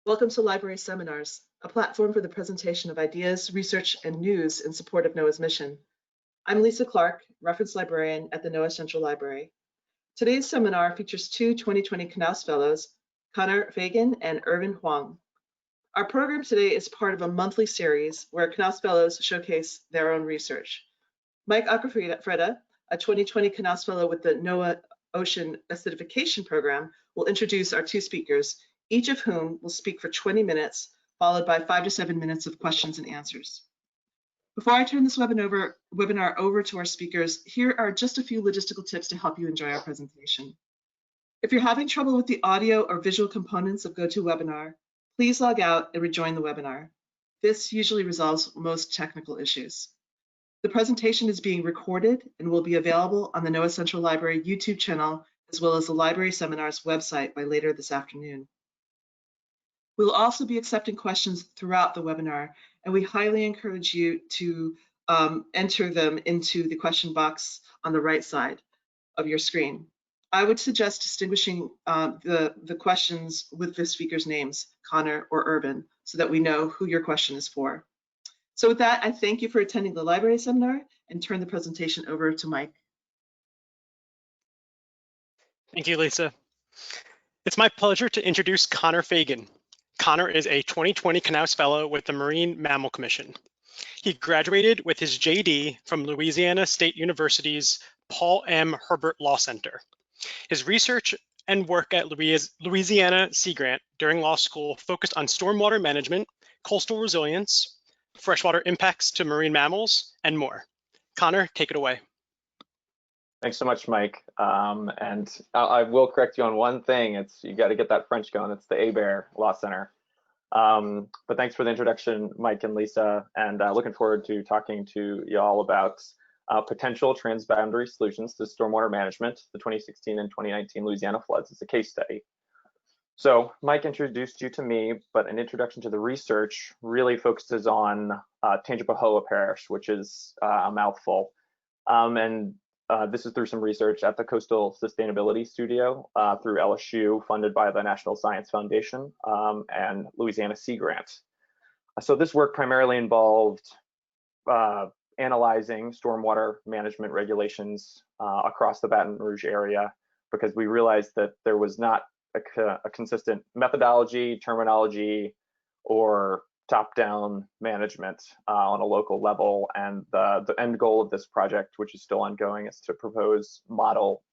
Welcome to Library Seminars, a platform for the presentation of ideas, research, and news in support of NOAA's mission. I'm Lisa Clark, reference librarian at the NOAA Central Library. Today's seminar features two 2020 Knauss Fellows, Fagan and Irvin Huang. Our program today is part of a monthly series where Knauss Fellows showcase their own research. Mike Acquafreda, a 2020 Knauss Fellow with the NOAA Ocean Acidification Program, will introduce our two speakers, each of whom will speak for 20 minutes, followed by 5 to 7 minutes of questions and answers. Before I turn this webinar over to our speakers, here are just a few logistical tips to help you enjoy our presentation. If you're having trouble with the audio or visual components of GoToWebinar, please log out and rejoin the webinar. This usually resolves most technical issues. The presentation is being recorded and will be available on the NOAA Central Library YouTube channel, as well as the Library Seminars website by later this afternoon. We will also be accepting questions throughout the webinar, and we highly encourage you to enter them into the question box on the right side of your screen. I would suggest distinguishing the questions with the speakers' names, Connor or Irvin, so that we know who your question is for. So with that, I thank you for attending the library seminar and turn the presentation over to Mike. Thank you, Lisa. It's my pleasure to introduce Connor Fagan. Connor is a 2020 Knauss Fellow with the Marine Mammal Commission. He graduated with his JD from Louisiana State University's Paul M. Herbert Law Center. His research and work at Louisiana Sea Grant during law school focused on stormwater management, coastal resilience, freshwater impacts to marine mammals, and more. Connor, take it away. Thanks so much, Mike. And I will correct you on one thing. You got to get that French going. It's the Hebert Law Center. But thanks for the introduction, Mike and Lisa. And looking forward to talking to you all about potential transboundary solutions to stormwater management, the 2016 and 2019 Louisiana floods as a case study. So Mike introduced you to me, but an introduction to the research really focuses on Tangipahoa Parish, which is a mouthful. This is through some research at the Coastal Sustainability Studio through LSU, funded by the National Science Foundation and Louisiana Sea Grant. So this work primarily involved analyzing stormwater management regulations across the Baton Rouge area, because we realized that there was not a consistent methodology, terminology, or top-down management on a local level. And the end goal of this project, which is still ongoing, is to propose model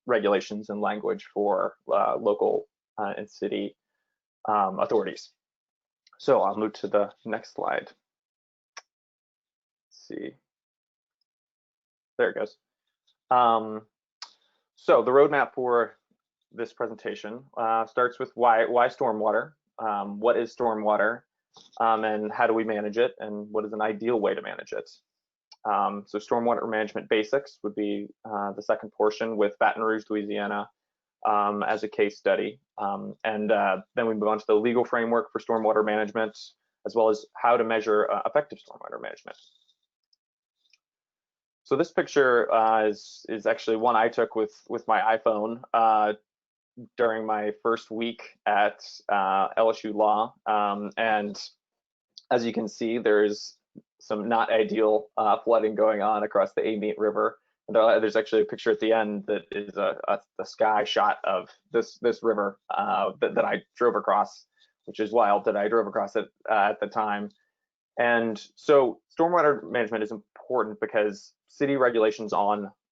regulations and language for local and city authorities. So I'll move to the next slide. Let's see. There it goes. So the roadmap for this presentation starts with why stormwater? What is stormwater? And how do we manage it, and what is an ideal way to manage it? So stormwater management basics would be the second portion, with Baton Rouge, Louisiana as a case study. Then we move on to the legal framework for stormwater management, as well as how to measure effective stormwater management. So this picture is actually one I took with my iPhone during my first week at LSU Law. And as you can see, there's some not ideal flooding going on across the Amite River. And there's actually a picture at the end that is a sky shot of this river that I drove across, which is wild that I drove across it at the time. And so stormwater management is important because city regulations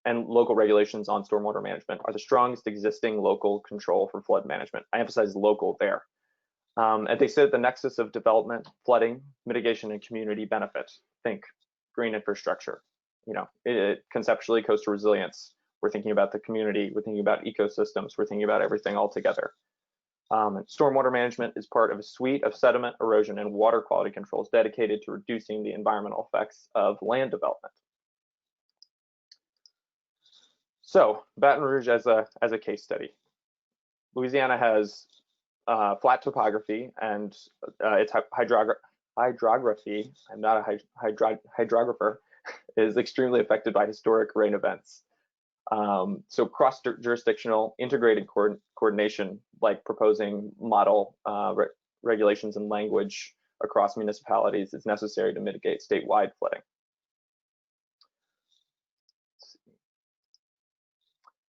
and local regulations on stormwater management are the strongest existing local control for flood management. I emphasize local there. And they sit at the nexus of development, flooding, mitigation, and community benefit. Think green infrastructure, conceptually coastal resilience. We're thinking about the community, we're thinking about ecosystems, we're thinking about everything all together. Stormwater management is part of a suite of sediment, erosion, and water quality controls dedicated to reducing the environmental effects of land development. So Baton Rouge as a case study. Louisiana has flat topography, and its hydrography, I'm not a hydrographer, is extremely affected by historic rain events. So cross-jurisdictional integrated coordination, like proposing model regulations and language across municipalities is necessary to mitigate statewide flooding.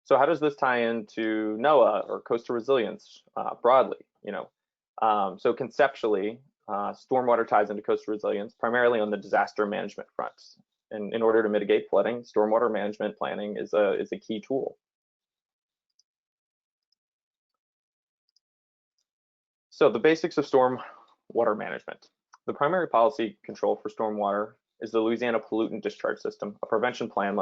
So how does this tie into NOAA or coastal resilience broadly? So conceptually, stormwater ties into coastal resilience primarily on the disaster management front. And in order to mitigate flooding, stormwater management planning is a key tool. So the basics of stormwater management. The primary policy control for stormwater is the Louisiana Pollutant Discharge System, a prevention plan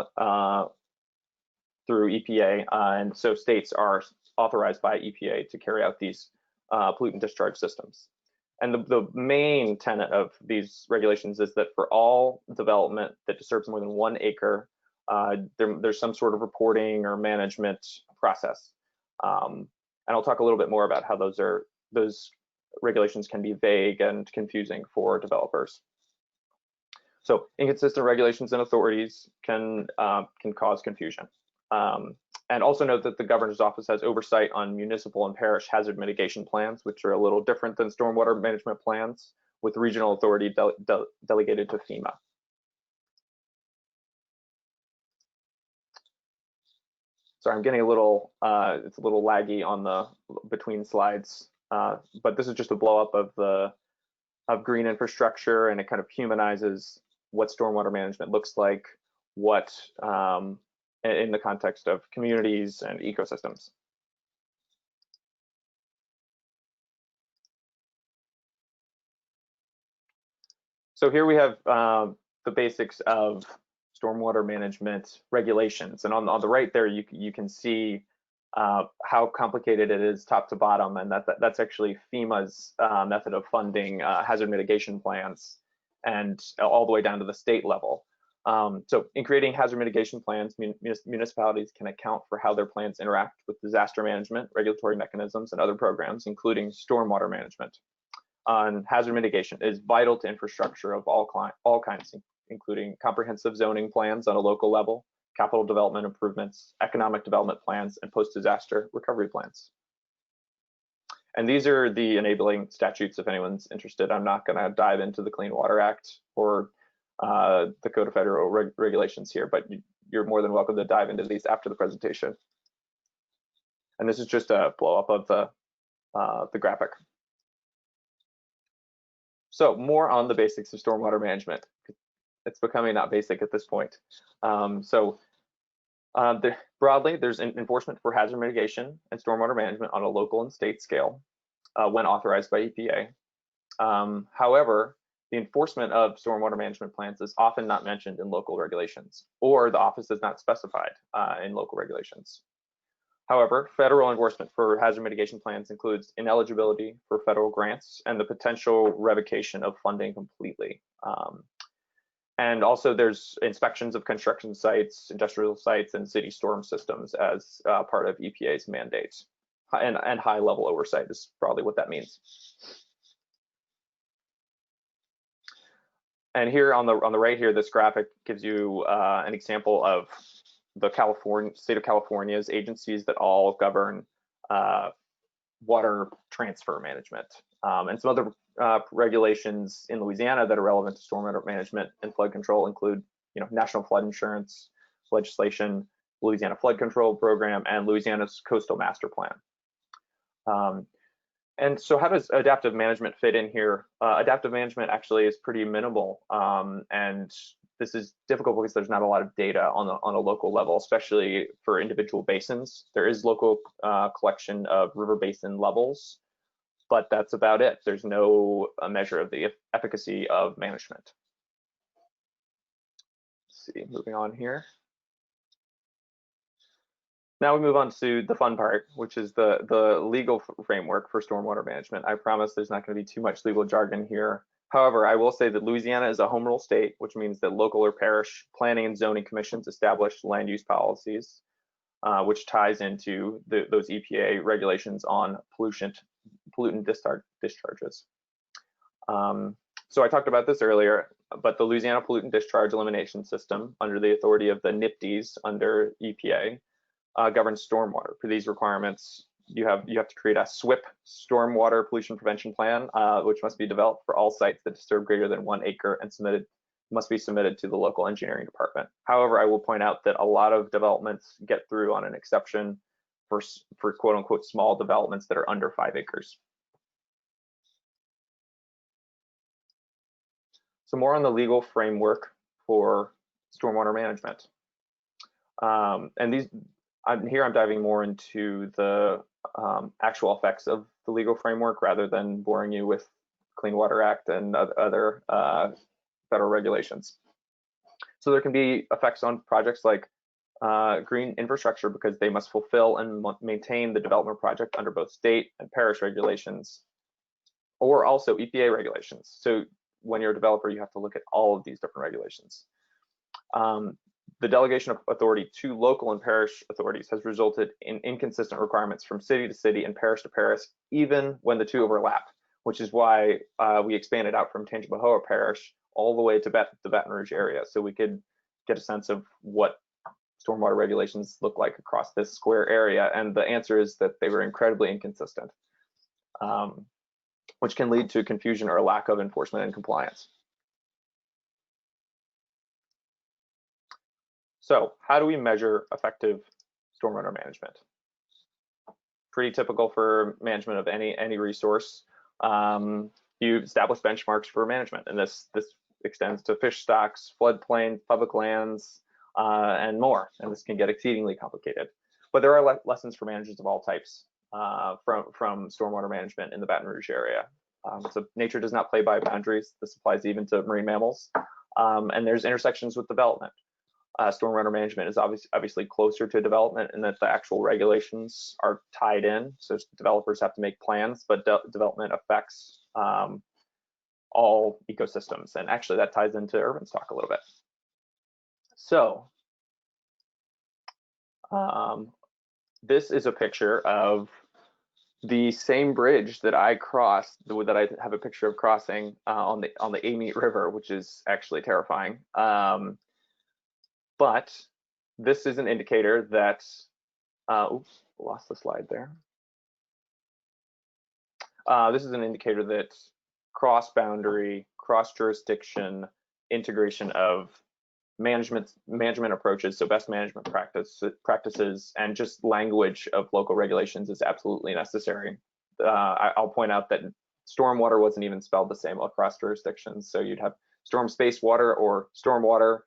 through EPA, and so states are authorized by EPA to carry out these pollutant discharge systems. And the main tenet of these regulations is that for all development that disturbs more than 1 acre, there's some sort of reporting or management process. And I'll talk a little bit more about how those regulations can be vague and confusing for developers. So inconsistent regulations and authorities can cause confusion. And also note that the governor's office has oversight on municipal and parish hazard mitigation plans, which are a little different than stormwater management plans, with regional authority delegated to FEMA. Sorry, I'm getting a little, it's a little laggy on the between slides, but this is just a blow up of green infrastructure, and it kind of humanizes what stormwater management looks like, what in the context of communities and ecosystems. So here we have the basics of stormwater management regulations, and on the right there you can see how complicated it is top to bottom, and that's actually FEMA's method of funding hazard mitigation plans, and all the way down to the state level. So in creating hazard mitigation plans, municipalities can account for how their plans interact with disaster management, regulatory mechanisms, and other programs, including stormwater management. Hazard mitigation is vital to infrastructure of all kinds, including comprehensive zoning plans on a local level, capital development improvements, economic development plans, and post-disaster recovery plans. And these are the enabling statutes if anyone's interested. I'm not going to dive into the Clean Water Act or the Code of Federal Regulations here, but you're more than welcome to dive into these after the presentation. And this is just a blow up of the graphic. So more on the basics of stormwater management. It's becoming not basic at this point. Broadly, there's enforcement for hazard mitigation and stormwater management on a local and state scale when authorized by EPA. However, the enforcement of stormwater management plans is often not mentioned in local regulations, or the office is not specified in local regulations. However, federal enforcement for hazard mitigation plans includes ineligibility for federal grants and the potential revocation of funding completely. And also there's inspections of construction sites, industrial sites, and city storm systems as part of EPA's mandates. And high level oversight is probably what that means. And here on the right here, this graphic gives you an example of the state of California's agencies that all govern water transfer management. And some other regulations in Louisiana that are relevant to stormwater management and flood control include, national flood insurance legislation, Louisiana Flood Control Program, and Louisiana's Coastal Master Plan. And so how does adaptive management fit in here? Adaptive management actually is pretty minimal, and this is difficult because there's not a lot of data on a local level, especially for individual basins. There is local collection of river basin levels, but that's about it. There's no measure of the efficacy of management. Let's see, moving on here. Now we move on to the fun part, which is the legal framework for stormwater management. I promise there's not going to be too much legal jargon here. However, I will say that Louisiana is a home rule state, which means that local or parish planning and zoning commissions establish land use policies, which ties into those EPA regulations on pollutant discharges. So I talked about this earlier, but the Louisiana Pollutant Discharge Elimination System, under the authority of the NIPDs under EPA, governs stormwater. For these requirements, you have to create a SWIP, Stormwater Pollution Prevention Plan, which must be developed for all sites that disturb greater than 1 acre and must be submitted to the local engineering department. However, I will point out that a lot of developments get through on an exception for quote unquote small developments that are under 5 acres. So more on the legal framework for stormwater management. And I'm diving more into the actual effects of the legal framework rather than boring you with Clean Water Act and other federal regulations. So there can be effects on projects like green infrastructure because they must fulfill and maintain the development project under both state and parish regulations, or also EPA regulations. So when you're a developer, you have to look at all of these different regulations. The delegation of authority to local and parish authorities has resulted in inconsistent requirements from city to city and parish to parish, even when the two overlap, which is why we expanded out from Tangipahoa Parish all the way to the Baton Rouge area, so we could get a sense of what stormwater regulations look like across this square area. And the answer is that they were incredibly inconsistent, which can lead to confusion or a lack of enforcement and compliance. So how do we measure effective stormwater management? Pretty typical for management of any resource. You establish benchmarks for management, and this extends to fish stocks, floodplains, public lands, and more. And this can get exceedingly complicated. But there are lessons for managers of all types from stormwater management in the Baton Rouge area. So nature does not play by boundaries. This applies even to marine mammals. And there's intersections with development. Stormwater management is obviously closer to development in that the actual regulations are tied in. So developers have to make plans, but development affects all ecosystems. And actually that ties into Irvin's talk a little bit. So this is a picture of the same bridge that I crossed, that I have a picture of crossing on the Amite River, which is actually terrifying. But this is an indicator that, oops, lost the slide there. This is an indicator that cross-boundary, cross-jurisdiction integration of management approaches, so best management practices, and just language of local regulations is absolutely necessary. I'll point out that stormwater wasn't even spelled the same across jurisdictions. So you'd have storm space water or stormwater,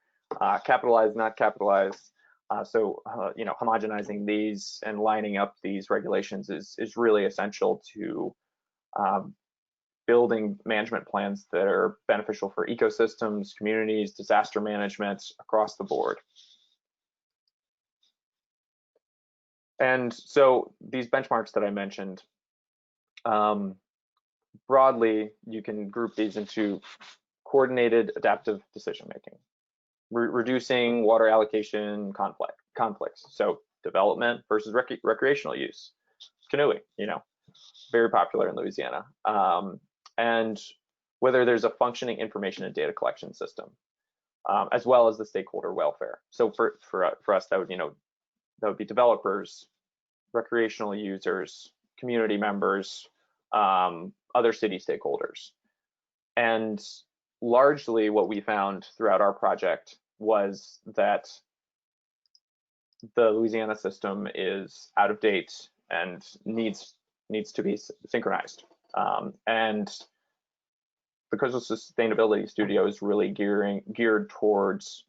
capitalized, not capitalized. You know, homogenizing these and lining up these regulations is really essential to building management plans that are beneficial for ecosystems, communities, disaster management across the board. And so these benchmarks that I mentioned, broadly, you can group these into coordinated adaptive decision-making, reducing water allocation conflicts. So development versus recreational use, canoeing, you know, very popular in Louisiana. And whether there's a functioning information and data collection system, as well as the stakeholder welfare. So for us, that would be developers, recreational users, community members, other city stakeholders. And largely what we found throughout our project was that the Louisiana system is out of date and needs to be synchronized. And the Coastal Sustainability Studio is really geared towards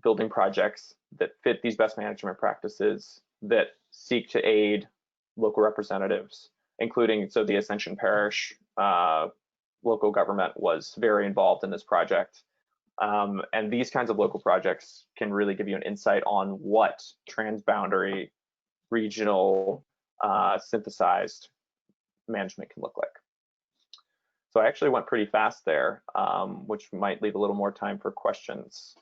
building projects that fit these best management practices, that seek to aid local representatives, including, so the Ascension Parish local government was very involved in this project. And these kinds of local projects can really give you an insight on what transboundary, regional, synthesized management can look like. So I actually went pretty fast there, which might leave a little more time for questions.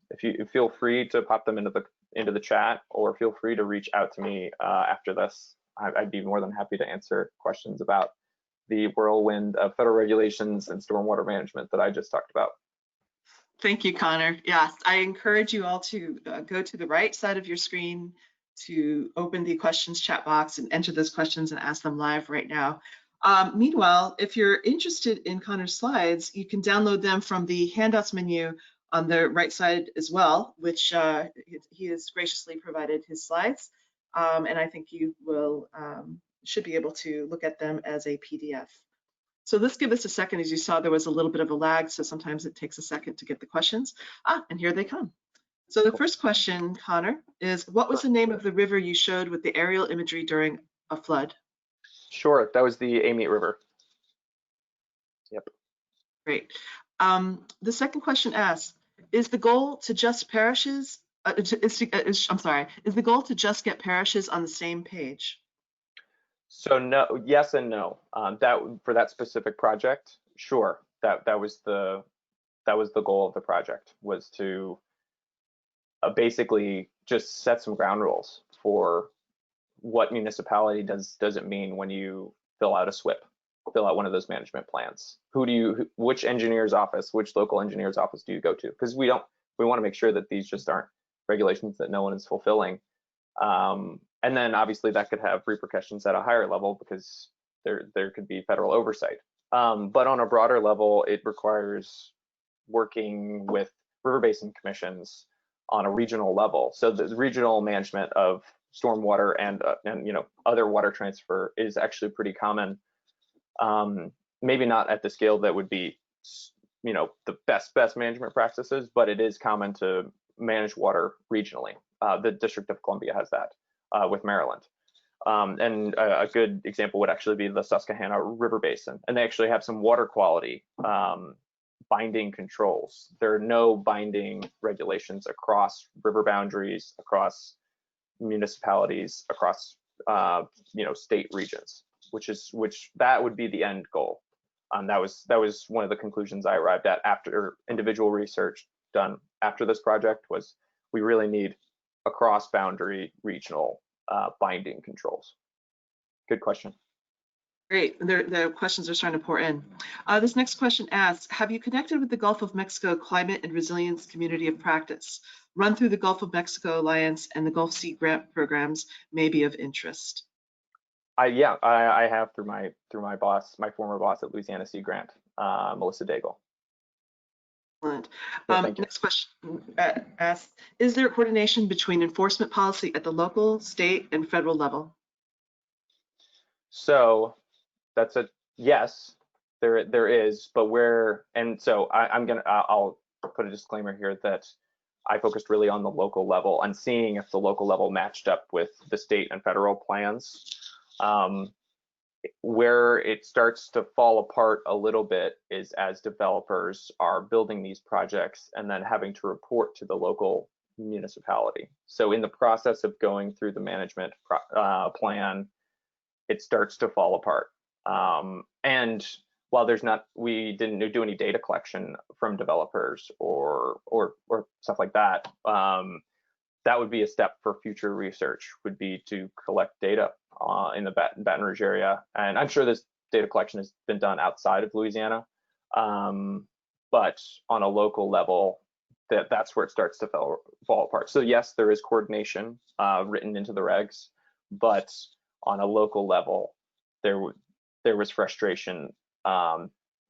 If you feel free to pop them into the chat, or feel free to reach out to me after this. I'd be more than happy to answer questions about the whirlwind of federal regulations and stormwater management that I just talked about. Thank you, Connor. Yes, I encourage you all to go to the right side of your screen to open the questions chat box and enter those questions and ask them live right now. Meanwhile, if you're interested in Connor's slides, you can download them from the handouts menu on the right side as well, which he has graciously provided his slides. And I think you will should be able to look at them as a PDF. So let's give this a second. As you saw, there was a little bit of a lag, so sometimes it takes a second to get the questions. And here they come. So the first question, Connor, is what was the name of the river you showed with the aerial imagery during a flood? Sure, that was the Amite River. Yep. Great. The second question asks, is the goal to just parishes, is the goal to just get parishes on the same page? So no, yes and no. That for that specific project, sure. That was the goal of the project, was to basically just set some ground rules for what municipality does it mean when you fill out a SWIP, fill out one of those management plans. Which engineer's office, which local engineer's office do you go to? Because we want to make sure that these just aren't regulations that no one is fulfilling. And then obviously that could have repercussions at a higher level because there could be federal oversight. But on a broader level, it requires working with river basin commissions on a regional level. So the regional management of stormwater and other water transfer is actually pretty common. Maybe not at the scale that would be the best management practices, but it is common to manage water regionally. The District of Columbia has that with Maryland. And a good example would actually be the Susquehanna River Basin. And they actually have some water quality binding controls. There are no binding regulations across river boundaries, across municipalities, across state regions, which that would be the end goal. That was one of the conclusions I arrived at after individual research done after this project, was we really need across boundary regional binding controls. Good question. Great. The questions are starting to pour in. This next question asks, have you connected with the Gulf of Mexico Climate and Resilience Community of Practice? Run through the Gulf of Mexico Alliance and the Gulf Sea grant programs may be of interest. I have through my former boss at Louisiana Sea Grant, Melissa Daigle. Excellent. Yeah, next question asks, is there coordination between enforcement policy at the local, state, and federal level? So that's a yes, there is, but I'll put a disclaimer here that I focused really on the local level and seeing if the local level matched up with the state and federal plans. Where it starts to fall apart a little bit is as developers are building these projects and then having to report to the local municipality. So in the process of going through the management plan, it starts to fall apart. And while we didn't do any data collection from developers or stuff like that, that would be a step for future research, would be to collect data in the Baton Rouge area. And I'm sure this data collection has been done outside of Louisiana, but on a local level, that's where it starts to fall apart. So yes, there is coordination written into the regs, but on a local level, there was frustration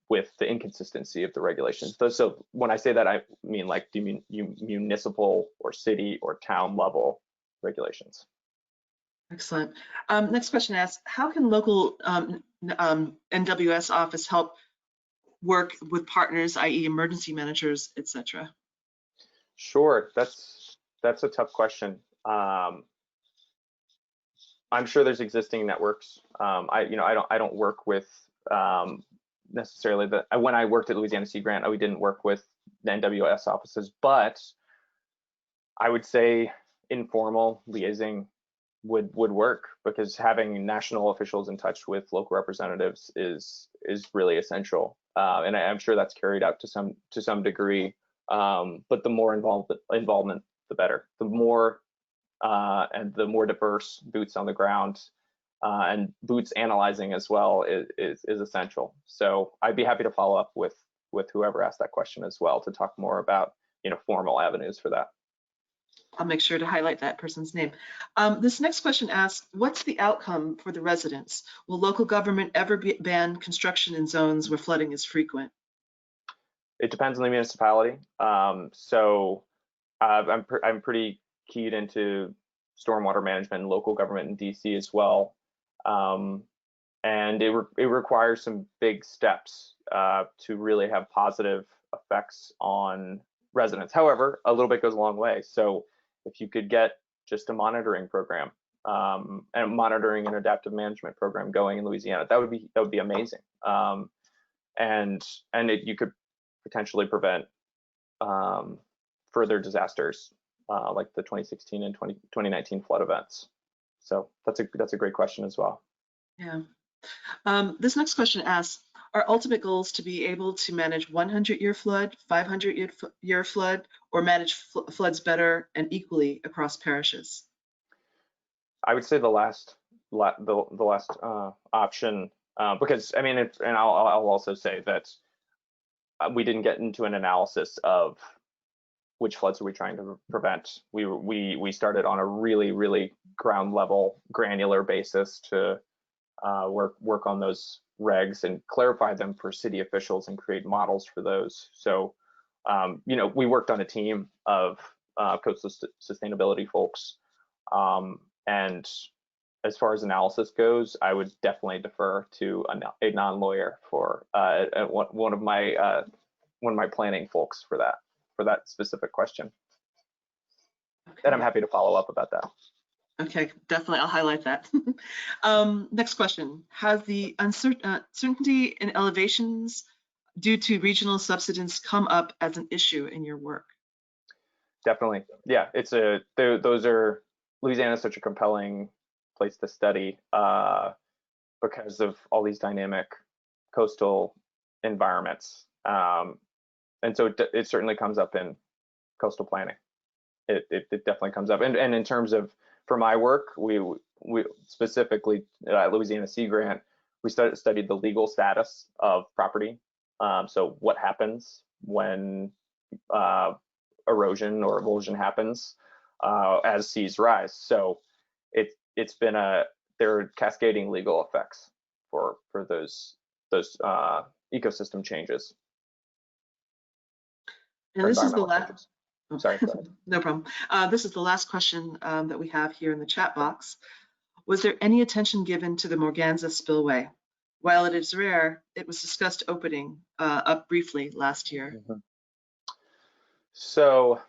with the inconsistency of the regulations. So when I say that, I mean like municipal or city or town level regulations. Excellent. Next question asks, how can local NWS office help work with partners, i.e. emergency managers, etc.? Sure, that's a tough question. I'm sure there's existing networks. I don't work with necessarily when I worked at Louisiana Sea Grant, we didn't work with the NWS offices, but I would say informal liaising would work, because having national officials in touch with local representatives is really essential, and I'm sure that's carried out to some degree. But the more involvement, the better. The more and the more diverse boots on the ground and boots analyzing as well is essential. So I'd be happy to follow up with whoever asked that question as well to talk more about formal avenues for that. I'll make sure to highlight that person's name. This next question asks, what's the outcome for the residents? Will local government ever ban construction in zones where flooding is frequent? It depends on the municipality. I'm pretty keyed into stormwater management and local government in DC as well. And it requires some big steps to really have positive effects on residents. However, a little bit goes a long way. So if you could get just a monitoring program and monitoring and adaptive management program going in Louisiana, that would be amazing. You could potentially prevent further disasters like the 2016 and 2019 flood events. So that's a great question as well. Yeah. This next question asks, are ultimate goals to be able to manage 100-year flood, 500-year flood, or manage floods better and equally across parishes? I would say the last option, because I mean, and I'll also say that we didn't get into an analysis of which floods are we trying to prevent. We started on a really ground level, granular basis to work on those regs and clarify them for city officials and create models for those. So, we worked on a team of coastal sustainability folks. And as far as analysis goes, I would definitely defer to a non-lawyer for one of my planning folks for that specific question. Okay. And I'm happy to follow up about that. Okay, definitely, I'll highlight that. Next question. Has the uncertainty in elevations due to regional subsidence come up as an issue in your work? Definitely, yeah. Louisiana is such a compelling place to study because of all these dynamic coastal environments. And so it certainly comes up in coastal planning. It definitely comes up. And in terms of, for my work, we specifically Louisiana Sea Grant, we studied the legal status of property. So what happens when erosion or avulsion happens as seas rise? So it's been there are cascading legal effects for those ecosystem changes. And this is the last. Oh, sorry. No problem. This is the last question that we have here in the chat box. Was there any attention given to the Morganza spillway? While it is rare, it was discussed opening up briefly last year. Mm-hmm. So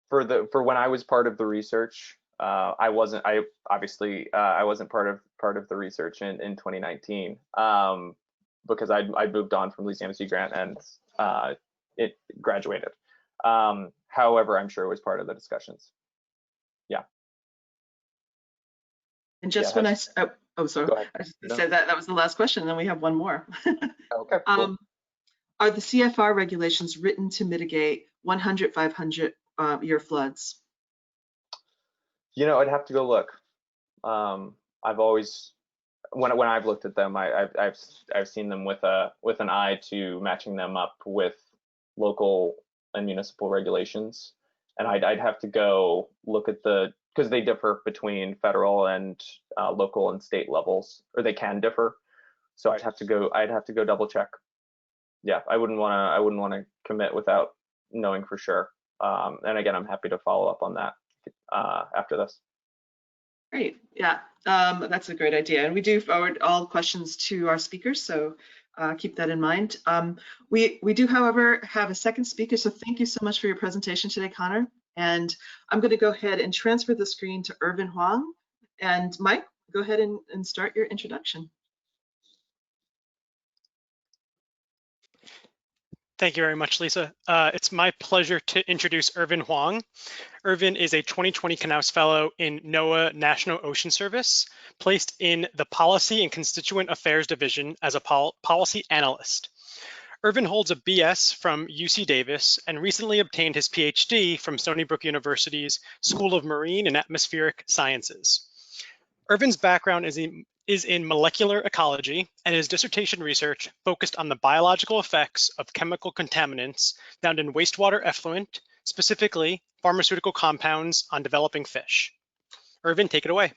for when I was part of the research, I wasn't part of the research in 2019 because I moved on from Louisiana Sea Grant and it graduated. However, I'm sure it was part of the discussions. Yeah. And just when sorry, I said that was the last question, and then we have one more. Okay. Cool. Are the CFR regulations written to mitigate 100, 500-year floods? I'd have to go look. I've always, when I've looked at them, I've seen them with an eye to matching them up with local and municipal regulations, and I'd have to go look at because they differ between federal and local and state levels, or they can differ. So I'd have to go double check. Yeah, I wouldn't want to commit without knowing for sure. And again, I'm happy to follow up on that after this. Great. Yeah, that's a great idea. And we do forward all questions to our speakers, so keep that in mind. We do, however, have a second speaker, so thank you so much for your presentation today, Connor. And I'm going to go ahead and transfer the screen to Irvin Huang. And Mike, go ahead and start your introduction. Thank you very much, Lisa. It's my pleasure to introduce Irvin Huang. Irvin is a 2020 Knauss Fellow in NOAA National Ocean Service, placed in the Policy and Constituent Affairs Division as a policy analyst. Irvin holds a BS from UC Davis and recently obtained his PhD from Stony Brook University's School of Marine and Atmospheric Sciences. Irvin's background is in molecular ecology, and his dissertation research focused on the biological effects of chemical contaminants found in wastewater effluent, specifically pharmaceutical compounds on developing fish. Irvin, take it away.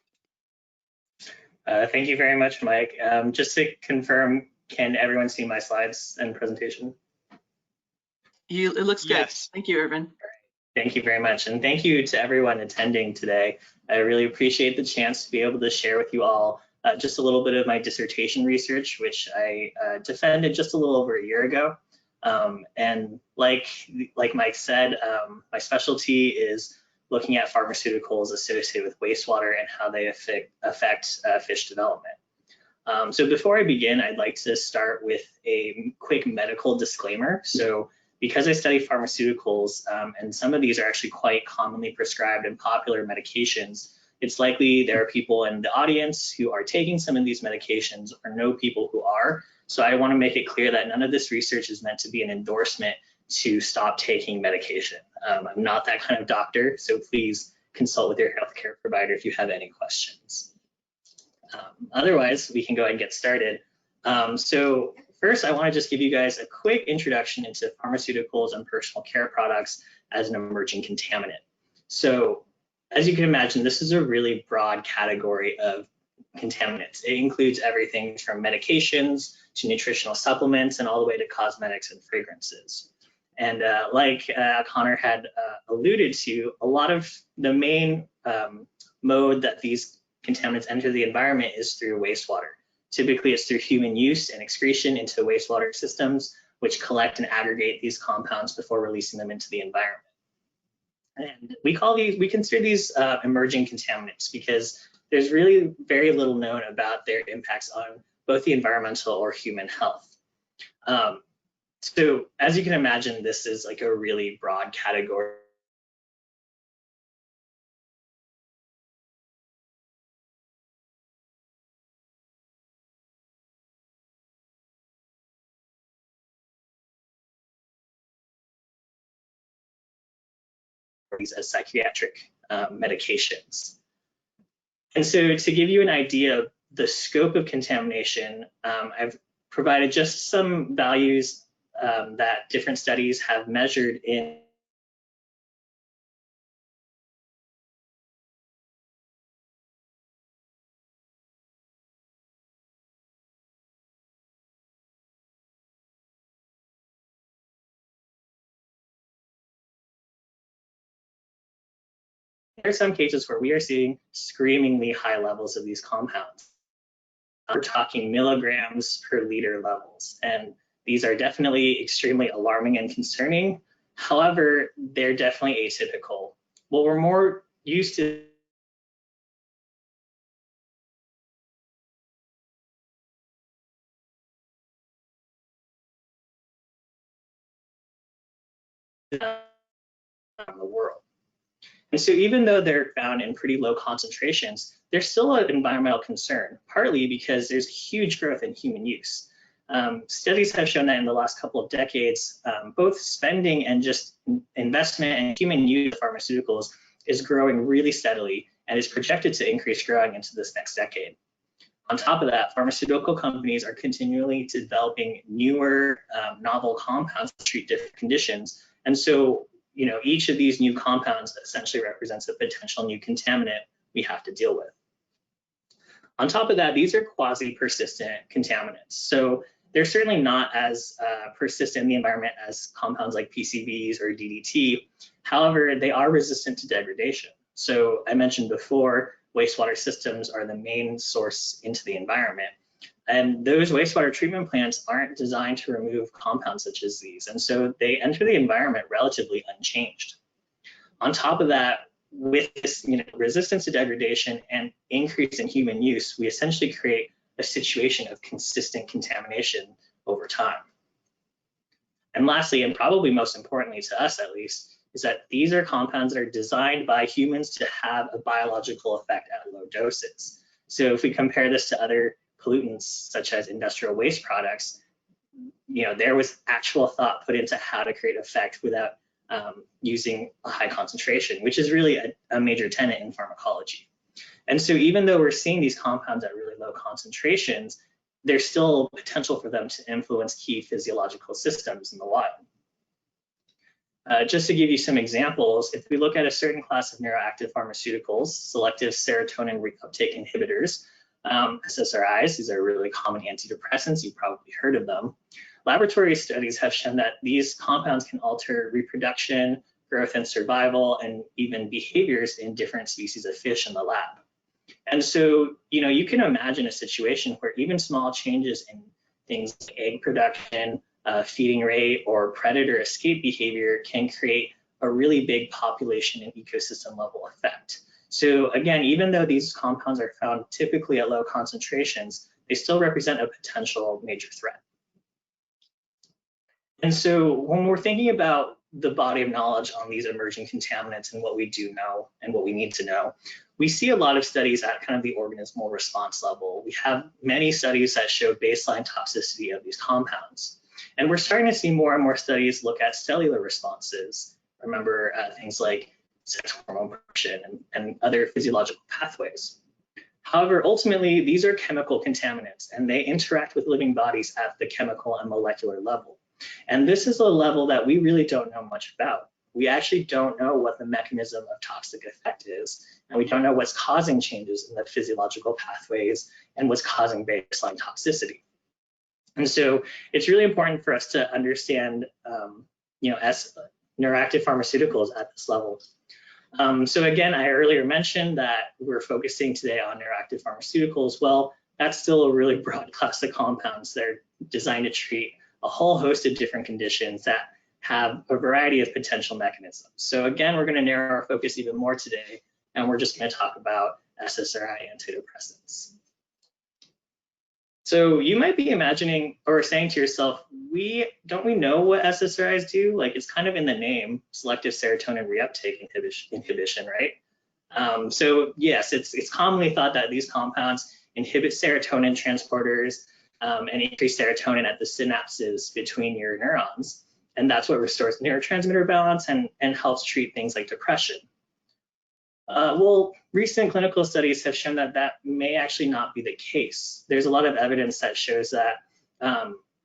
Thank you very much, Mike. Just to confirm, can everyone see my slides and presentation? It looks good. Yes. Thank you, Irvin. Thank you very much. And thank you to everyone attending today. I really appreciate the chance to be able to share with you all just a little bit of my dissertation research, which I defended just a little over a year ago. And like Mike said, my specialty is looking at pharmaceuticals associated with wastewater and how they affect fish development. So before I begin, I'd like to start with a quick medical disclaimer. So because I study pharmaceuticals, and some of these are actually quite commonly prescribed and popular medications, it's likely there are people in the audience who are taking some of these medications or know people who are. So I want to make it clear that none of this research is meant to be an endorsement to stop taking medication. I'm not that kind of doctor, so please consult with your healthcare provider if you have any questions. Otherwise, we can go ahead and get started. So first, I want to just give you guys a quick introduction into pharmaceuticals and personal care products as an emerging contaminant. So as you can imagine, this is a really broad category of contaminants. It includes everything from medications to nutritional supplements and all the way to cosmetics and fragrances. And like Connor had alluded to, a lot of the main mode that these contaminants enter the environment is through wastewater. Typically, it's through human use and excretion into wastewater systems, which collect and aggregate these compounds before releasing them into the environment. And we consider these emerging contaminants because there's really very little known about their impacts on both the environmental or human health. So as you can imagine, this is like a really broad category. As psychiatric medications. And so to give you an idea of the scope of contamination, I've provided just some values that different studies have measured in There are some cases where we are seeing screamingly high levels of these compounds. We're talking milligrams per liter levels, and these are definitely extremely alarming and concerning. However, they're definitely atypical. What we're more used to around the world. And so even though they're found in pretty low concentrations, they're still an environmental concern, partly because there's huge growth in human use. Studies have shown that in the last couple of decades, both spending and just investment in human use of pharmaceuticals is growing really steadily and is projected to increase growing into this next decade. On top of that, pharmaceutical companies are continually developing newer novel compounds to treat different conditions. And so, each of these new compounds essentially represents a potential new contaminant we have to deal with. On top of that, these are quasi-persistent contaminants. So they're certainly not as persistent in the environment as compounds like PCBs or DDT. However, they are resistant to degradation. So I mentioned before, wastewater systems are the main source into the environment. And those wastewater treatment plants aren't designed to remove compounds such as these. And so they enter the environment relatively unchanged. On top of that, with this resistance to degradation and increase in human use, we essentially create a situation of consistent contamination over time. And lastly, and probably most importantly to us at least, is that these are compounds that are designed by humans to have a biological effect at low doses. So if we compare this to other pollutants such as industrial waste products, there was actual thought put into how to create effect without using a high concentration, which is really a major tenet in pharmacology. And so even though we're seeing these compounds at really low concentrations, there's still potential for them to influence key physiological systems in the wild. Just to give you some examples, if we look at a certain class of neuroactive pharmaceuticals, selective serotonin reuptake inhibitors, SSRIs, these are really common antidepressants, you've probably heard of them. Laboratory studies have shown that these compounds can alter reproduction, growth and survival, and even behaviors in different species of fish in the lab. And so, you can imagine a situation where even small changes in things like egg production, feeding rate, or predator escape behavior can create a really big population and ecosystem level effect. So again, even though these compounds are found typically at low concentrations, they still represent a potential major threat. And so when we're thinking about the body of knowledge on these emerging contaminants and what we do know and what we need to know, we see a lot of studies at kind of the organismal response level. We have many studies that show baseline toxicity of these compounds. And we're starting to see more and more studies look at cellular responses. Remember things like sex hormone production and other physiological pathways. However, ultimately, these are chemical contaminants and they interact with living bodies at the chemical and molecular level. And this is a level that we really don't know much about. We actually don't know what the mechanism of toxic effect is, and we don't know what's causing changes in the physiological pathways and what's causing baseline toxicity. And so it's really important for us to understand, as neuroactive pharmaceuticals at this level. So again, I earlier mentioned that we're focusing today on neuroactive pharmaceuticals. Well, that's still a really broad class of compounds. They're designed to treat a whole host of different conditions that have a variety of potential mechanisms. So again, we're going to narrow our focus even more today, and we're just going to talk about SSRI antidepressants. So you might be imagining or saying to yourself, don't we know what SSRIs do? Like, it's kind of in the name, selective serotonin reuptake inhibition, right? So yes, it's commonly thought that these compounds inhibit serotonin transporters and increase serotonin at the synapses between your neurons. And that's what restores neurotransmitter balance and helps treat things like depression. Well, recent clinical studies have shown that that may actually not be the case. There's a lot of evidence that shows that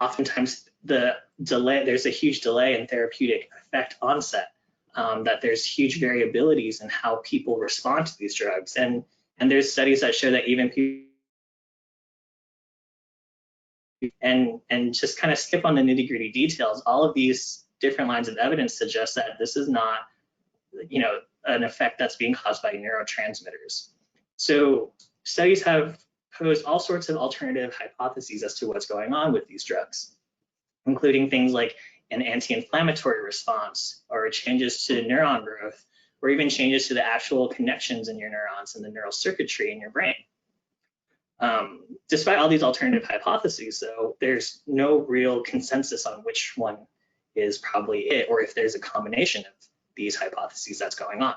oftentimes there's a huge delay in therapeutic effect onset, that there's huge variabilities in how people respond to these drugs. And there's studies that show that even people and just kind of skip on the nitty-gritty details, all of these different lines of evidence suggest that this is not, an effect that's being caused by neurotransmitters. So studies have posed all sorts of alternative hypotheses as to what's going on with these drugs, including things like an anti-inflammatory response or changes to neuron growth, or even changes to the actual connections in your neurons and the neural circuitry in your brain. Despite all these alternative hypotheses, though, there's no real consensus on which one is probably it, or if there's a combination of these hypotheses that's going on.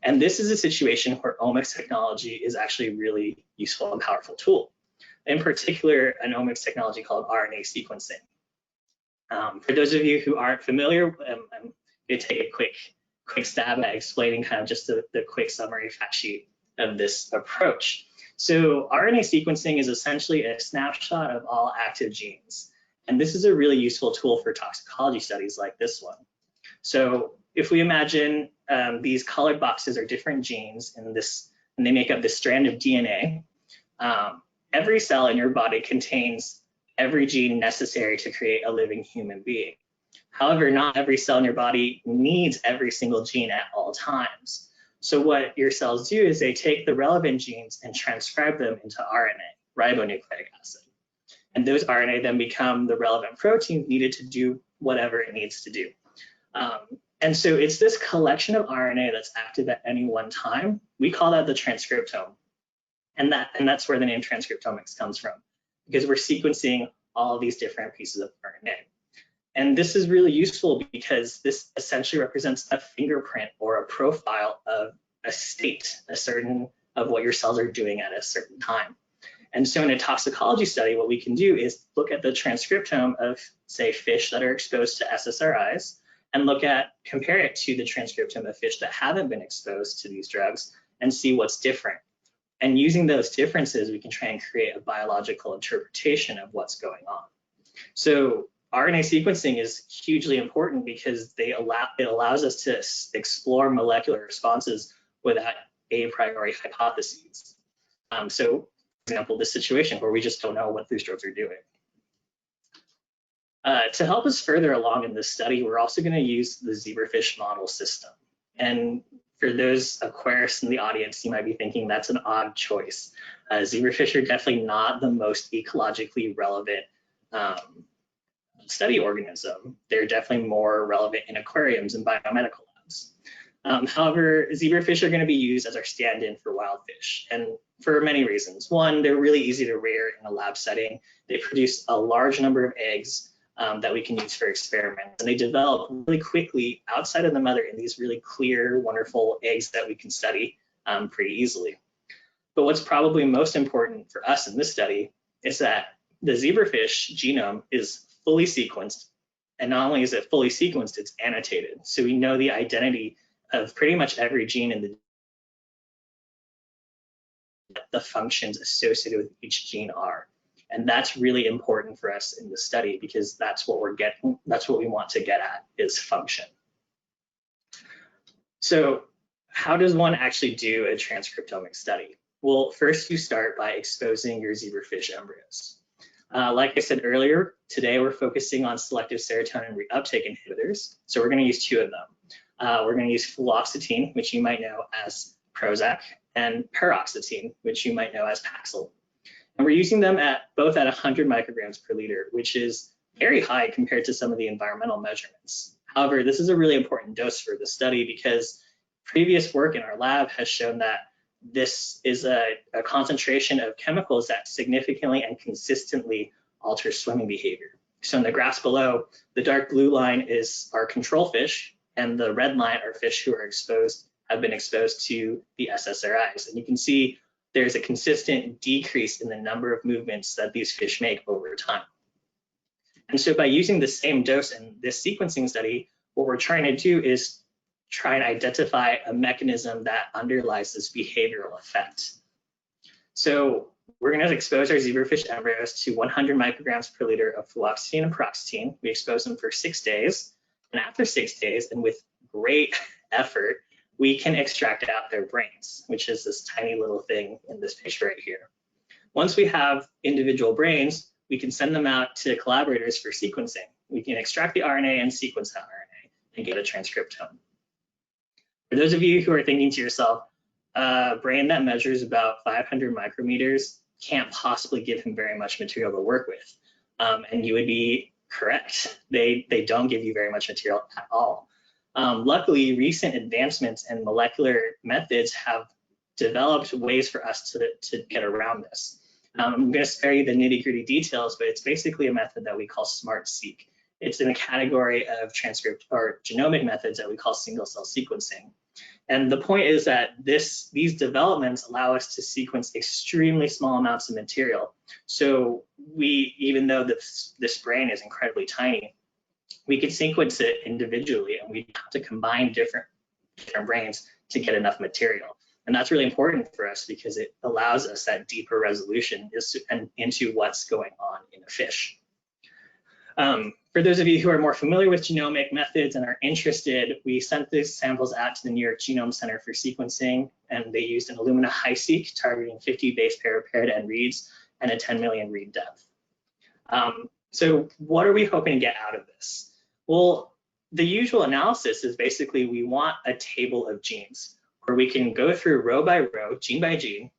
And this is a situation where omics technology is actually a really useful and powerful tool. In particular, an omics technology called RNA sequencing. For those of you who aren't familiar, I'm going to take a quick stab at explaining kind of just the quick summary fact sheet of this approach. So RNA sequencing is essentially a snapshot of all active genes. And this is a really useful tool for toxicology studies like this one. So if we imagine these colored boxes are different genes and they make up this strand of DNA, every cell in your body contains every gene necessary to create a living human being. However, not every cell in your body needs every single gene at all times. So what your cells do is they take the relevant genes and transcribe them into RNA, ribonucleic acid. And those RNA then become the relevant proteins needed to do whatever it needs to do. And so it's this collection of RNA that's active at any one time. We call that the transcriptome. And that's where the name transcriptomics comes from, because we're sequencing all of these different pieces of RNA. And this is really useful because this essentially represents a fingerprint or a profile of a state, of what your cells are doing at a certain time. And so in a toxicology study, what we can do is look at the transcriptome of, say, fish that are exposed to SSRIs, and compare it to the transcriptome of fish that haven't been exposed to these drugs and see what's different. And using those differences, we can try and create a biological interpretation of what's going on. So RNA sequencing is hugely important because it allows us to explore molecular responses without a priori hypotheses. So, for example, this situation where we just don't know what these drugs are doing. To help us further along in this study, we're also going to use the zebrafish model system. And for those aquarists in the audience, you might be thinking that's an odd choice. Zebrafish are definitely not the most ecologically relevant study organism. They're definitely more relevant in aquariums and biomedical labs. However, zebrafish are going to be used as our stand-in for wild fish, and for many reasons. One, they're really easy to rear in a lab setting. They produce a large number of eggs that we can use for experiments, and they develop really quickly outside of the mother in these really clear, wonderful eggs that we can study pretty easily. But what's probably most important for us in this study is that the zebrafish genome is fully sequenced, and not only is it fully sequenced, it's annotated. So we know the identity of pretty much every gene in the functions associated with each gene are. And that's really important for us in the study because that's what we want to get at is function. So how does one actually do a transcriptomic study? Well, first you start by exposing your zebrafish embryos. Like I said earlier, today we're focusing on selective serotonin reuptake inhibitors. So we're going to use two of them. We're going to use fluoxetine, which you might know as Prozac, and paroxetine, which you might know as Paxil. And we're using them both at 100 micrograms per liter, which is very high compared to some of the environmental measurements. However, this is a really important dose for the study because previous work in our lab has shown that this is a concentration of chemicals that significantly and consistently alter swimming behavior. So in the graphs below, the dark blue line is our control fish, and the red line are fish who are have been exposed to the SSRIs. And you can see there's a consistent decrease in the number of movements that these fish make over time. And so by using the same dose in this sequencing study, what we're trying to do is try and identify a mechanism that underlies this behavioral effect. So we're going to expose our zebrafish embryos to 100 micrograms per liter of fluoxetine and paroxetine. We expose them for 6 days. And after 6 days, and with great effort, we can extract out their brains, which is this tiny little thing in this picture right here. Once we have individual brains, we can send them out to collaborators for sequencing. We can extract the RNA and sequence that RNA and get a transcriptome. For those of you who are thinking to yourself, a brain that measures about 500 micrometers can't possibly give him very much material to work with. And you would be correct. They don't give you very much material at all. Luckily, recent advancements in molecular methods have developed ways for us to get around this. I'm going to spare you the nitty-gritty details, but it's basically a method that we call SMART-seq. It's in a category of transcript or genomic methods that we call single-cell sequencing. And the point is that these developments allow us to sequence extremely small amounts of material. So even though this brain is incredibly tiny, we could sequence it individually, and we have to combine different brains to get enough material. And that's really important for us because it allows us that deeper resolution into what's going on in a fish. For those of you who are more familiar with genomic methods and are interested, we sent these samples out to the New York Genome Center for sequencing, and they used an Illumina HiSeq targeting 50 base pair paired end reads and a 10 million read depth. So what are we hoping to get out of this? Well, the usual analysis is basically we want a table of genes where we can go through row by row, gene by gene,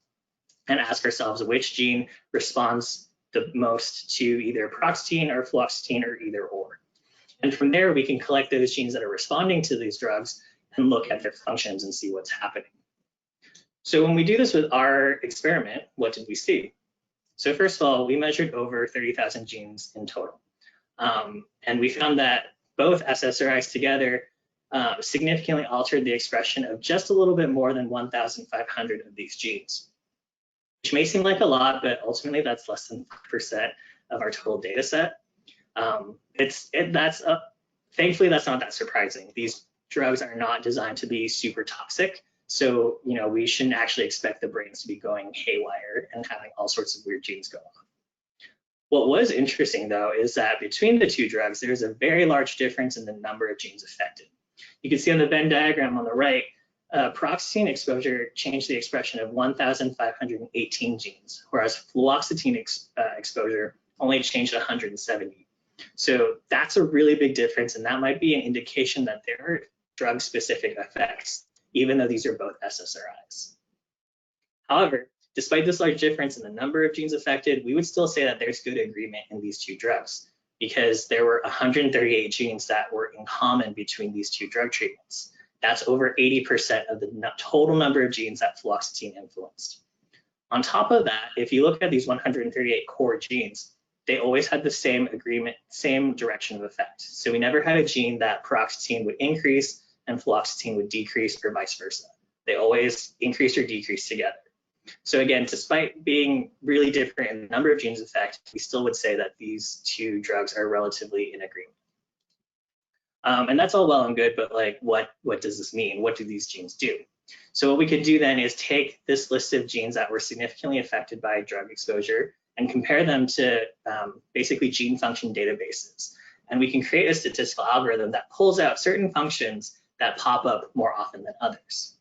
and ask ourselves which gene responds the most to either paroxetine or fluoxetine or either or. And from there, we can collect those genes that are responding to these drugs and look at their functions and see what's happening. So when we do this with our experiment, what did we see? So first of all, we measured over 30,000 genes in total. And we found that both SSRIs together significantly altered the expression of just a little bit more than 1,500 of these genes, which may seem like a lot, but ultimately that's less than 5% of our total data set. Thankfully, that's not that surprising. These drugs are not designed to be super toxic. So, we shouldn't actually expect the brains to be going haywire and having all sorts of weird genes go on. What was interesting, though, is that between the two drugs, there's a very large difference in the number of genes affected. You can see on the Venn diagram on the right, paroxetine exposure changed the expression of 1,518 genes, whereas fluoxetine exposure only changed 170. So that's a really big difference, and that might be an indication that there are drug-specific effects, even though these are both SSRIs. However, despite this large difference in the number of genes affected, we would still say that there's good agreement in these two drugs, because there were 138 genes that were in common between these two drug treatments. That's over 80% of the total number of genes that fluoxetine influenced. On top of that, if you look at these 138 core genes, they always had the same agreement, same direction of effect. So we never had a gene that paroxetine would increase and fluoxetine would decrease, or vice versa. They always increase or decrease together. So again, despite being really different in the number of genes affected, we still would say that these two drugs are relatively in agreement. And that's all well and good, but like, what does this mean? What do these genes do? So what we could do then is take this list of genes that were significantly affected by drug exposure and compare them to basically gene function databases. And we can create a statistical algorithm that pulls out certain functions that pop up more often than others.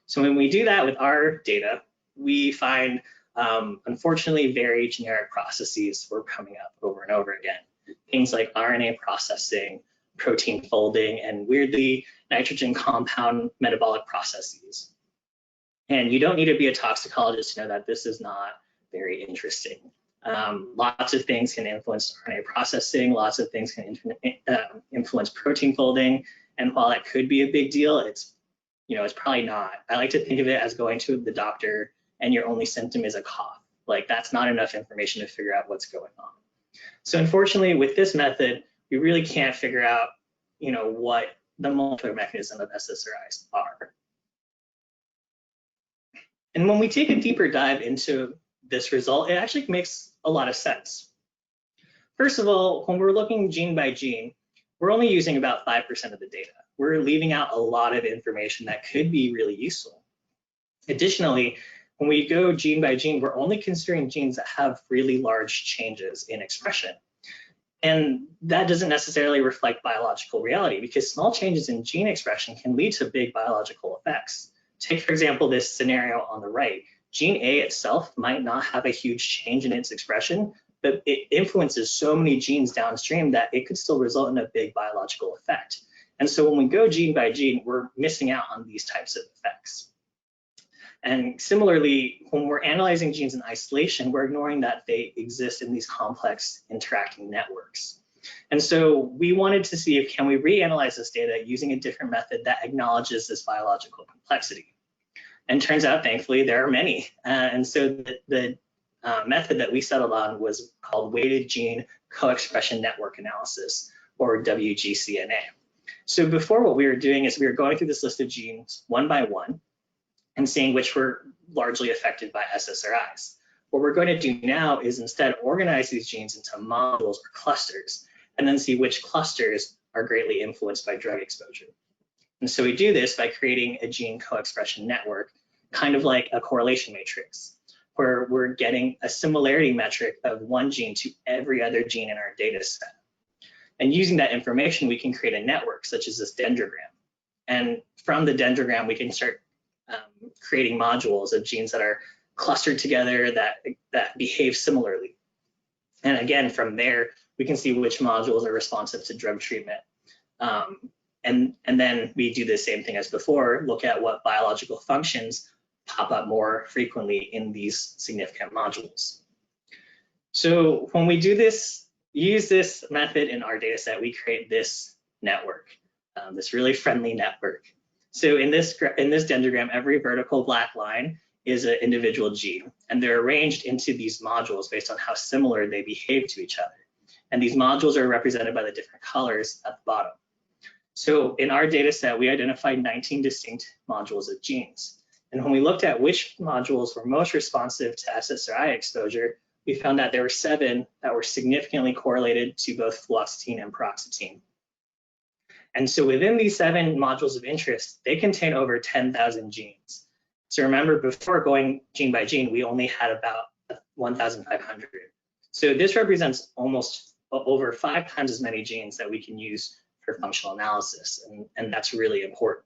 So when we do that with our data, we find, unfortunately, very generic processes were coming up over and over again. Things like RNA processing, protein folding, and weirdly, nitrogen compound metabolic processes. And you don't need to be a toxicologist to know that this is not very interesting. Lots of things can influence RNA processing, lots of things can influence protein folding, and while that could be a big deal, it's probably not. I like to think of it as going to the doctor and your only symptom is a cough. Like, that's not enough information to figure out what's going on. So unfortunately, with this method, we really can't figure out, what the molecular mechanism of SSRIs are. And when we take a deeper dive into this result, it actually makes a lot of sense. First of all, when we're looking gene by gene, we're only using about 5% of the data. We're leaving out a lot of information that could be really useful. Additionally, when we go gene by gene, we're only considering genes that have really large changes in expression. And that doesn't necessarily reflect biological reality, because small changes in gene expression can lead to big biological effects. Take, for example, this scenario on the right. Gene A itself might not have a huge change in its expression, but it influences so many genes downstream that it could still result in a big biological effect. And so when we go gene by gene, we're missing out on these types of effects. And similarly, when we're analyzing genes in isolation, we're ignoring that they exist in these complex interacting networks. And so we wanted to see can we reanalyze this data using a different method that acknowledges this biological complexity. And turns out, thankfully, there are many. And so the method that we settled on was called Weighted Gene Co-Expression Network Analysis, or WGCNA. So before, what we were doing is we were going through this list of genes one by one and seeing which were largely affected by SSRIs. What we're going to do now is instead organize these genes into modules or clusters, and then see which clusters are greatly influenced by drug exposure. And so we do this by creating a gene co-expression network, kind of like a correlation matrix, where we're getting a similarity metric of one gene to every other gene in our data set. And using that information, we can create a network such as this dendrogram. And from the dendrogram, we can start creating modules of genes that are clustered together that behave similarly. And again, from there, we can see which modules are responsive to drug treatment. And then we do the same thing as before, look at what biological functions pop up more frequently in these significant modules. So when we do this, use this method in our data set, we create this network, this really friendly network. So in this dendrogram, every vertical black line is an individual gene, and they're arranged into these modules based on how similar they behave to each other. And these modules are represented by the different colors at the bottom. So in our data set, we identified 19 distinct modules of genes. And when we looked at which modules were most responsive to SSRI exposure, we found that there were 7 that were significantly correlated to both fluoxetine and paroxetine. And so within these 7 modules of interest, they contain over 10,000 genes. So remember, before going gene by gene, we only had about 1,500. So this represents almost over 5 times as many genes that we can use for functional analysis, and that's really important.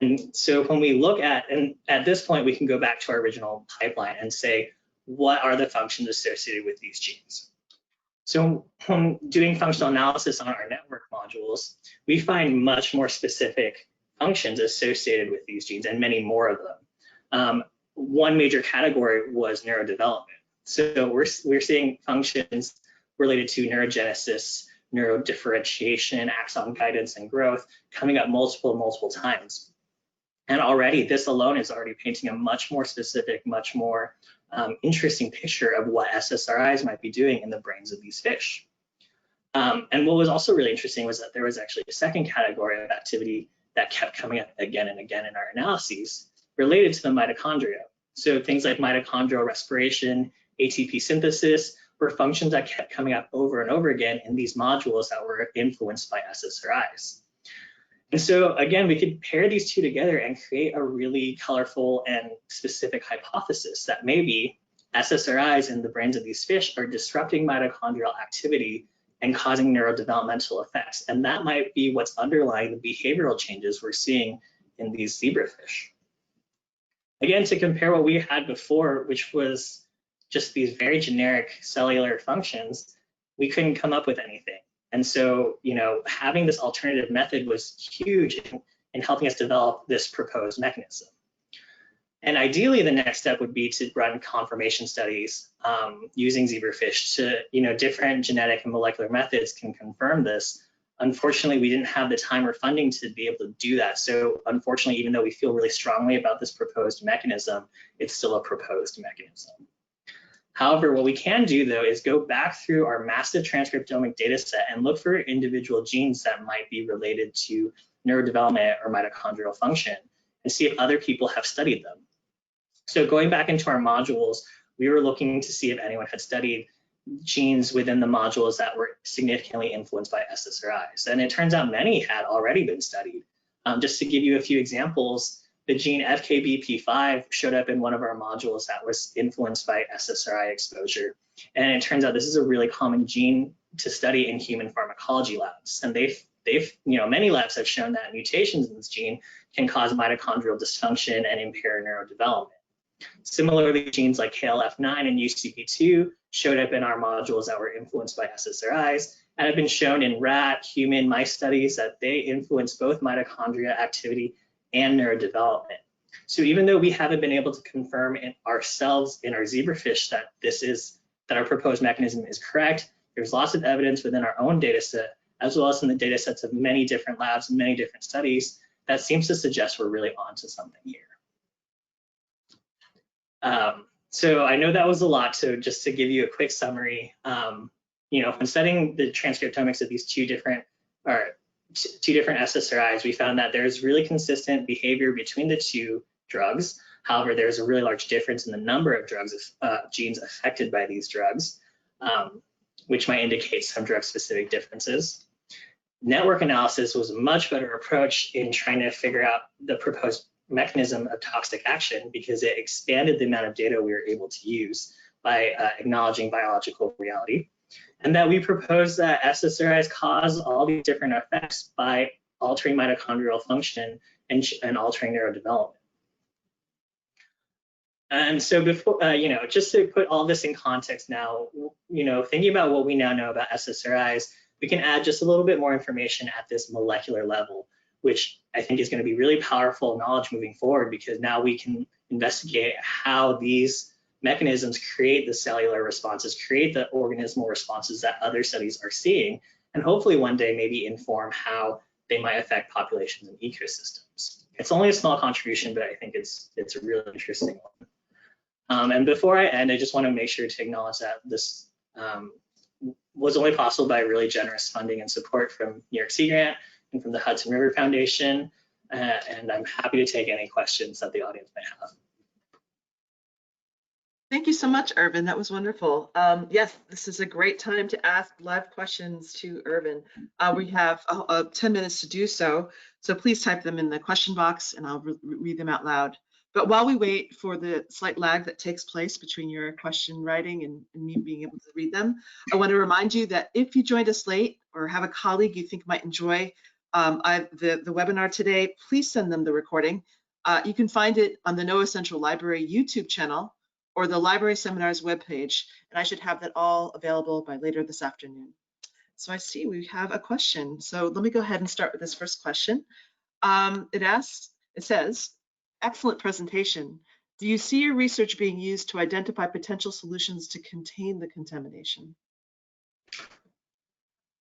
And so when we look at, and at this point, we can go back to our original pipeline and say, what are the functions associated with these genes? So when doing functional analysis on our network modules, we find much more specific functions associated with these genes and many more of them. One major category was neurodevelopment. So we're seeing functions related to neurogenesis, neurodifferentiation, axon guidance, and growth coming up multiple times. And already this alone is already painting a much more specific, much more interesting picture of what SSRIs might be doing in the brains of these fish. And what was also really interesting was that there was actually a second category of activity that kept coming up again and again in our analyses related to the mitochondria. So things like mitochondrial respiration, ATP synthesis, were functions that kept coming up over and over again in these modules that were influenced by SSRIs. And so again, we could pair these two together and create a really colorful and specific hypothesis that maybe SSRIs in the brains of these fish are disrupting mitochondrial activity and causing neurodevelopmental effects. And that might be what's underlying the behavioral changes we're seeing in these zebrafish. Again, to compare what we had before, which was just these very generic cellular functions, we couldn't come up with anything. And so, having this alternative method was huge in helping us develop this proposed mechanism. And ideally, the next step would be to run confirmation studies using zebrafish to, different genetic and molecular methods can confirm this. Unfortunately, we didn't have the time or funding to be able to do that. So unfortunately, even though we feel really strongly about this proposed mechanism, it's still a proposed mechanism. However, what we can do, though, is go back through our massive transcriptomic data set and look for individual genes that might be related to neurodevelopment or mitochondrial function and see if other people have studied them. So going back into our modules, we were looking to see if anyone had studied genes within the modules that were significantly influenced by SSRIs. And it turns out many had already been studied. Just to give you a few examples, the gene FKBP5 showed up in one of our modules that was influenced by SSRI exposure. And it turns out this is a really common gene to study in human pharmacology labs. And many labs have shown that mutations in this gene can cause mitochondrial dysfunction and impair neurodevelopment. Similarly, genes like KLF9 and UCP2 showed up in our modules that were influenced by SSRIs and have been shown in rat, human, mice studies that they influence both mitochondria activity and neurodevelopment. So even though we haven't been able to confirm ourselves in our zebrafish that our proposed mechanism is correct, there's lots of evidence within our own data set, as well as in the data sets of many different labs and many different studies, that seems to suggest we're really onto something here. So I know that was a lot, so just to give you a quick summary, when studying the transcriptomics of these two different SSRIs, we found that there's really consistent behavior between the two drugs. However, there's a really large difference in the number of genes affected by these drugs, which might indicate some drug-specific differences. Network analysis was a much better approach in trying to figure out the proposed mechanism of toxic action because it expanded the amount of data we were able to use by acknowledging biological reality. And that we propose that SSRIs cause all these different effects by altering mitochondrial function and altering neurodevelopment. And so before, just to put all this in context now, thinking about what we now know about SSRIs, we can add just a little bit more information at this molecular level, which I think is going to be really powerful knowledge moving forward because now we can investigate how these mechanisms create the cellular responses, create the organismal responses that other studies are seeing, and hopefully one day maybe inform how they might affect populations and ecosystems. It's only a small contribution, but I think it's a really interesting one. And before I end, I just want to make sure to acknowledge that this was only possible by really generous funding and support from New York Sea Grant and from the Hudson River Foundation, and I'm happy to take any questions that the audience may have. Thank you so much, Irvin. That was wonderful. Yes, this is a great time to ask live questions to Irvin. We have 10 minutes to do so, so please type them in the question box and I'll read them out loud. But while we wait for the slight lag that takes place between your question writing and me being able to read them, I want to remind you that if you joined us late or have a colleague you think might enjoy the webinar today, please send them the recording. You can find it on the NOAA Central Library YouTube channel or the Library Seminars webpage, and I should have that all available by later this afternoon. So I see we have a question. So let me go ahead and start with this first question. It says, excellent presentation. Do you see your research being used to identify potential solutions to contain the contamination?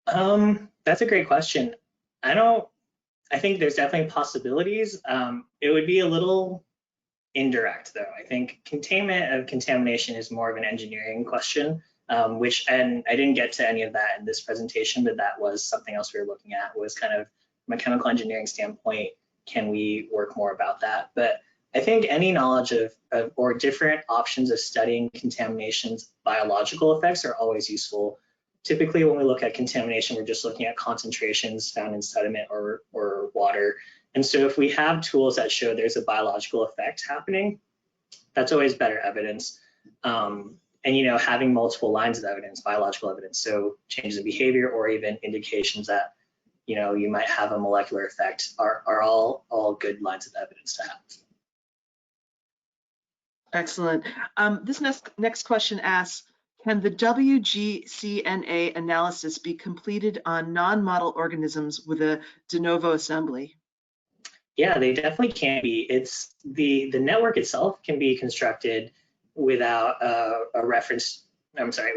That's a great question. I think there's definitely possibilities. It would be a little indirect though. I think containment of contamination is more of an engineering question, and I didn't get to any of that in this presentation, but that was something else we were looking at, was kind of from a chemical engineering standpoint, can we work more about that? But I think any knowledge of or different options of studying contamination's biological effects are always useful. Typically, when we look at contamination, we're just looking at concentrations found in sediment or water. And so if we have tools that show there's a biological effect happening, that's always better evidence. And, you know, having multiple lines of evidence, biological evidence, so changes in behavior or even indications that, you know, you might have a molecular effect are all good lines of evidence to have. Excellent. This next question asks, can the WGCNA analysis be completed on non-model organisms with a de novo assembly? Yeah, they definitely can be. It's the network itself can be constructed without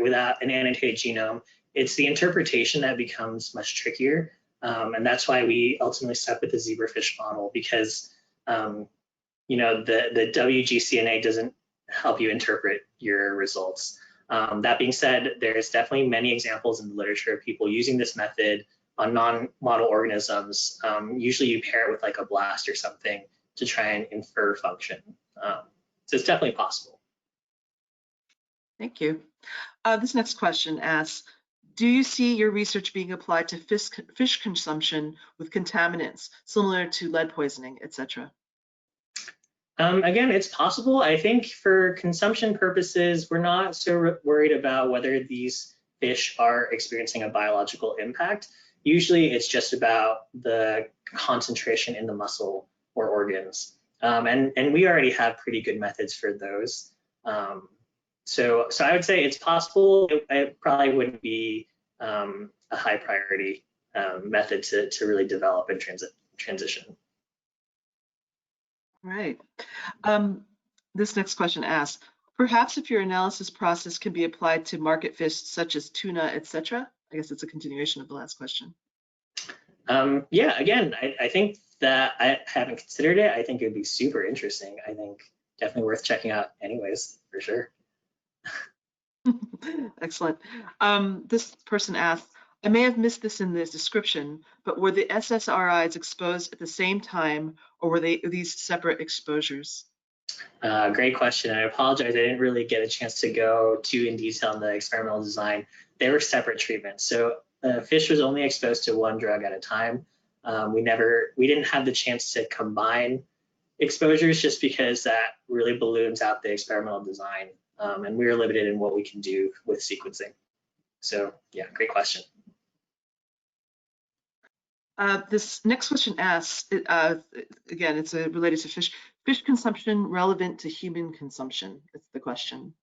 without an annotated genome. It's the interpretation that becomes much trickier. And that's why we ultimately stuck with the zebrafish model, because you know, the WGCNA doesn't help you interpret your results. That being said, there's definitely many examples in the literature of people using this method on non-model organisms. Usually you pair it with like a blast or something to try and infer function. So it's definitely possible. Thank you. This next question asks, do you see your research being applied to fish consumption with contaminants similar to lead poisoning, etc.? Again, it's possible. I think for consumption purposes, we're not so worried about whether these fish are experiencing a biological impact. Usually it's just about the concentration in the muscle or organs. And we already have pretty good methods for those. So I would say it's possible. It probably wouldn't be a high priority method to really develop and transition. Right. This next question asks, perhaps if your analysis process can be applied to market fish such as tuna, etc. I guess it's a continuation of the last question. Yeah, again, I think that I haven't considered it. I think it would be super interesting. I think definitely worth checking out anyways, for sure. Excellent. This person asked, I may have missed this in this description, but were the SSRIs exposed at the same time, or were these separate exposures? Great question. I apologize. I didn't really get a chance to go too in detail on the experimental design. They were separate treatments. So fish was only exposed to one drug at a time. We didn't have the chance to combine exposures just because that really balloons out the experimental design. And we were limited in what we can do with sequencing. So yeah, great question. This next question asks, again, it's related to fish consumption relevant to human consumption. That's the question.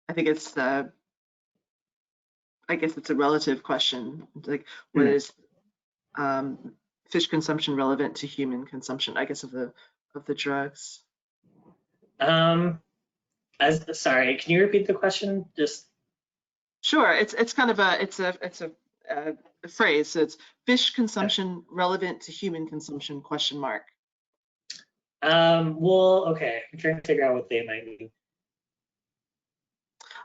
I think it's I guess it's a relative question. Like, what is fish consumption relevant to human consumption? I guess of the drugs. Sorry, can you repeat the question? Just. Sure, it's kind of a phrase. So it's fish consumption relevant to human consumption ? Well, okay, I'm trying to figure out what they might mean.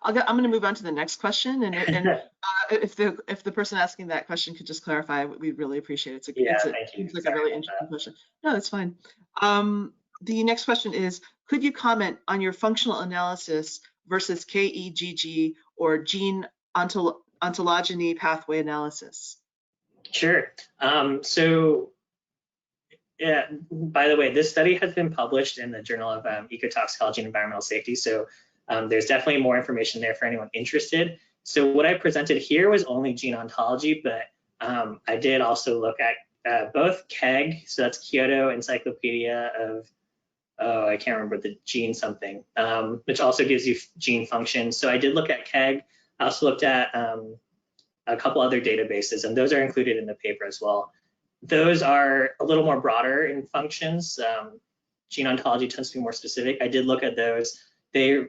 I'm going to move on to the next question, and if the person asking that question could just clarify, we'd really appreciate it. It's like a really interesting question. No, that's fine. The next question is, could you comment on your functional analysis versus KEGG or gene ontogeny pathway analysis? Sure. So Yeah, by the way, this study has been published in the Journal of Ecotoxicology and Environmental Safety, so there's definitely more information there for anyone interested. So what I presented here was only gene ontology, but I did also look at both KEGG, so that's Kyoto Encyclopedia of, oh, I can't remember the gene something, which also gives you gene functions. So I did look at KEGG. I also looked at a couple other databases, and those are included in the paper as well. Those are a little more broader in functions. Gene ontology tends to be more specific. I did look at those. They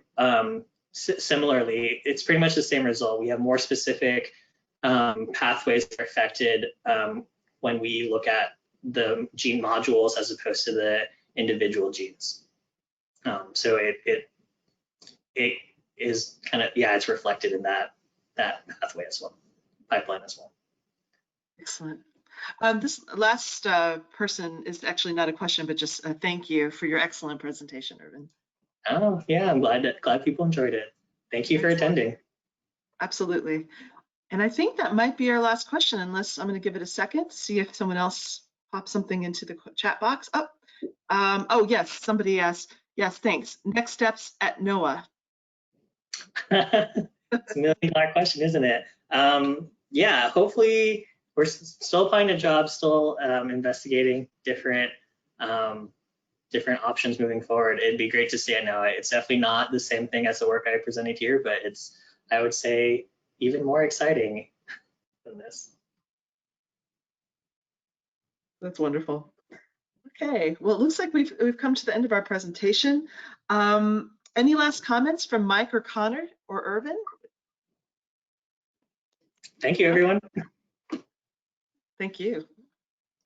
similarly, it's pretty much the same result. We have more specific pathways that are affected when we look at the gene modules as opposed to the individual genes. So it is kind of, yeah, it's reflected in that pathway as well, pipeline as well. Excellent. This last person is actually not a question, but just a thank you for your excellent presentation, Irvin. Oh, yeah, I'm glad people enjoyed it. Thank you for attending. Absolutely. And I think that might be our last question, unless I'm going to give it a second, see if someone else pops something into the chat box. Oh, yes, somebody asked, yes, thanks. Next steps at NOAA. It's $1 million question, isn't it? Yeah, hopefully we're still applying to jobs, still investigating different options moving forward. It'd be great to see at NOAA. It's definitely not the same thing as the work I presented here, but it's, I would say, even more exciting than this. That's wonderful. Okay, well, it looks like we've come to the end of our presentation. Any last comments from Mike or Connor or Irvin? Thank you, everyone. Thank you.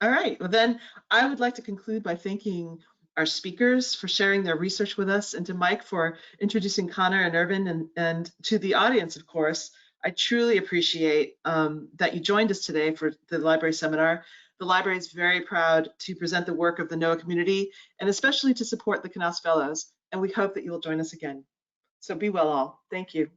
All right, well then I would like to conclude by thanking our speakers for sharing their research with us, and to Mike for introducing Connor and Irvin, and to the audience, of course. I truly appreciate that you joined us today for the library seminar. The library is very proud to present the work of the NOAA community, and especially to support the Knauss Fellows, and we hope that you will join us again. So be well all. Thank you.